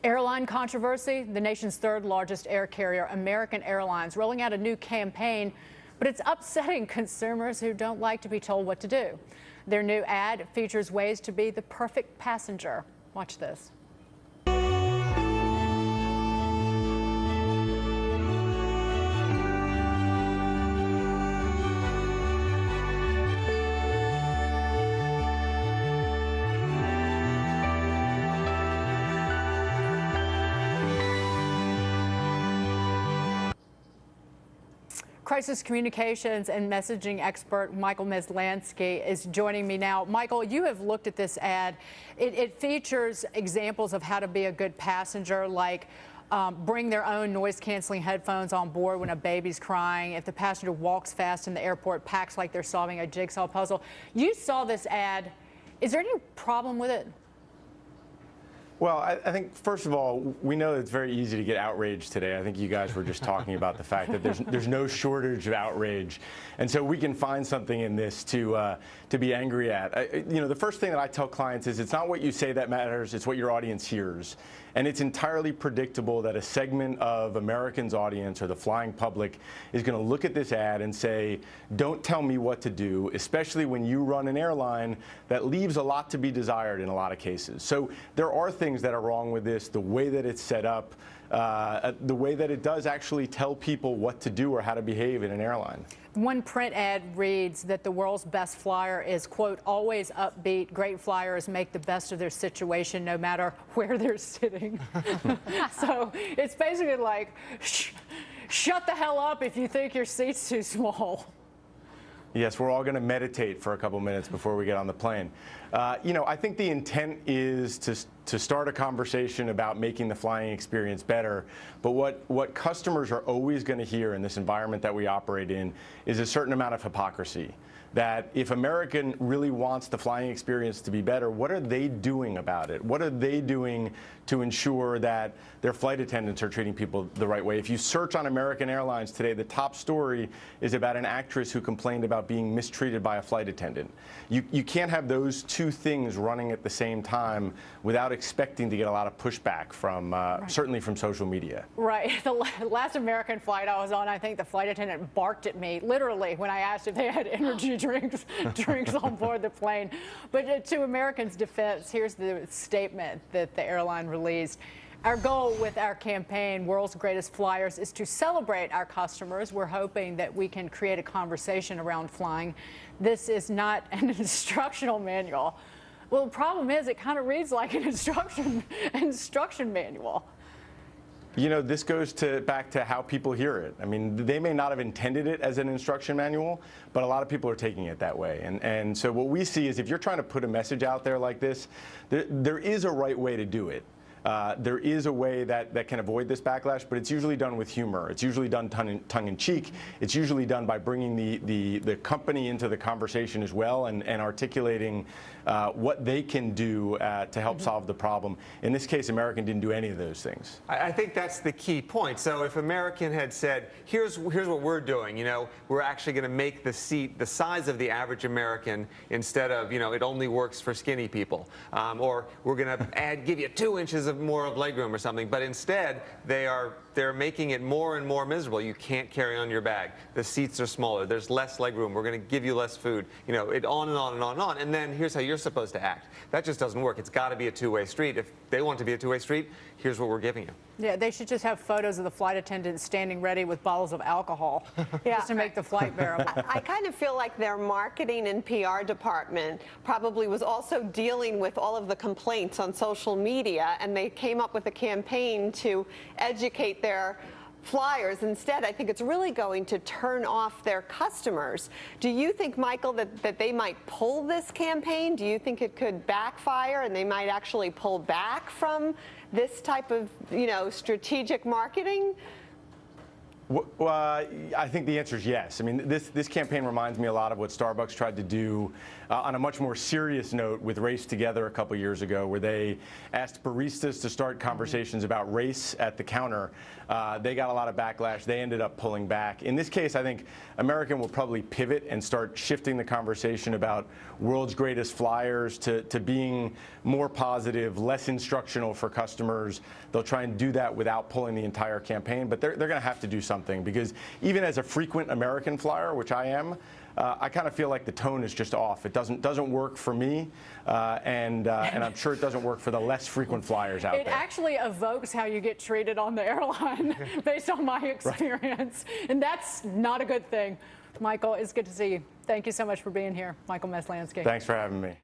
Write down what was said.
Airline controversy. The nation's third largest air carrier, American Airlines, rolling out a new campaign, but it's upsetting consumers who don't like to be told what to do. Their new ad features ways to be the perfect passenger. Watch this. Crisis communications and messaging expert Michael Maslansky is joining me now. Michael, you have looked at this ad. It features examples of how to be a good passenger, like bring their own noise-canceling headphones on board when a baby's crying. If the passenger walks fast in the airport, packs like they're solving a jigsaw puzzle. You saw this ad. Is there any problem with it? Well, I think, first of all, we know it's very easy to get outraged today. I think you guys were just talking about the fact that there's no shortage of outrage. And so we can find something in this to be angry at. The first thing that I tell clients is it's not what you say that matters, it's what your audience hears. And it's entirely predictable that a segment of Americans' audience or the flying public is going to look at this ad and say, don't tell me what to do, especially when you run an airline that leaves a lot to be desired in a lot of cases. So there are things that are wrong with this, the way that it's set up, the way that it does actually tell people what to do or how to behave in an airline. One print ad reads that the world's best flyer is, quote, always upbeat. Great flyers make the best of their situation no matter where they're sitting. So it's basically like, shut the hell up if you think your seat's too small. Yes, we're all going to meditate for a couple minutes before we get on the plane. I think the intent is to start a conversation about making the flying experience better. But what customers are always going to hear in this environment that we operate in is a certain amount of hypocrisy. That if American really wants the flying experience to be better, what are they doing about it? What are they doing to ensure that their flight attendants are treating people the right way? If you search on American Airlines today, the top story is about an actress who complained about being mistreated by a flight attendant. You can't have those two things running at the same time without expecting to get a lot of pushback from, certainly from social media. Right. The last American flight I was on, I think the flight attendant barked at me, literally, when I asked if they had energy drinks on board the plane. But to Americans' defense, here's the statement that the airline released. Our goal with our campaign, World's Greatest Flyers, is to celebrate our customers. We're hoping that we can create a conversation around flying. This is not an instructional manual. Well, the problem is it kind of reads like an instruction manual. This goes back to how people hear it. I mean, they may not have intended it as an instruction manual, but a lot of people are taking it that way. And so what we see is if you're trying to put a message out there like this, there is a right way to do it. There is a way that can avoid this backlash, but it's usually done with humor. It's usually done tongue-in-cheek. It's usually done by bringing the company into the conversation as well and articulating what they can do to help solve the problem. In this case, American didn't do any of those things. I think that's the key point. So if American had said, here's what we're doing, we're actually going to make the seat the size of the average American instead of, it only works for skinny people. Or we're going to give you 2 inches more of legroom or something, but instead they're making it more and more miserable. You can't carry on your bag. The seats are smaller. There's less legroom. We're going to give you less food. It on and on and on and on. And then here's how you're supposed to act. That just doesn't work. It's got to be a two-way street. If they want to be a two-way street, here's what we're giving you. Yeah, they should just have photos of the flight attendants standing ready with bottles of alcohol just to make the flight bearable. I kind of feel like their marketing and PR department probably was also dealing with all of the complaints on social media, and they came up with a campaign to educate their flyers. Instead, I think it's really going to turn off their customers. Do you think, Michael, that they might pull this campaign? Do you think it could backfire and they might actually pull back from this type of, strategic marketing? I think the answer is yes. I mean, this campaign reminds me a lot of what Starbucks tried to do on a much more serious note with Race Together a couple years ago, where they asked baristas to start conversations about race at the counter. They got a lot of backlash. They ended up pulling back. In this case, I think American will probably pivot and start shifting the conversation about world's greatest flyers to being more positive, less instructional for customers. They'll try and do that without pulling the entire campaign, but they're going to have to do something, because even as a frequent American flyer, which I am, I kind of feel like the tone is just off. It doesn't work for me, and I'm sure it doesn't work for the less frequent flyers out there. It actually evokes how you get treated on the airline, based on my experience, and that's not a good thing. Michael, it's good to see you. Thank you so much for being here, Michael Maslansky. Thanks for having me.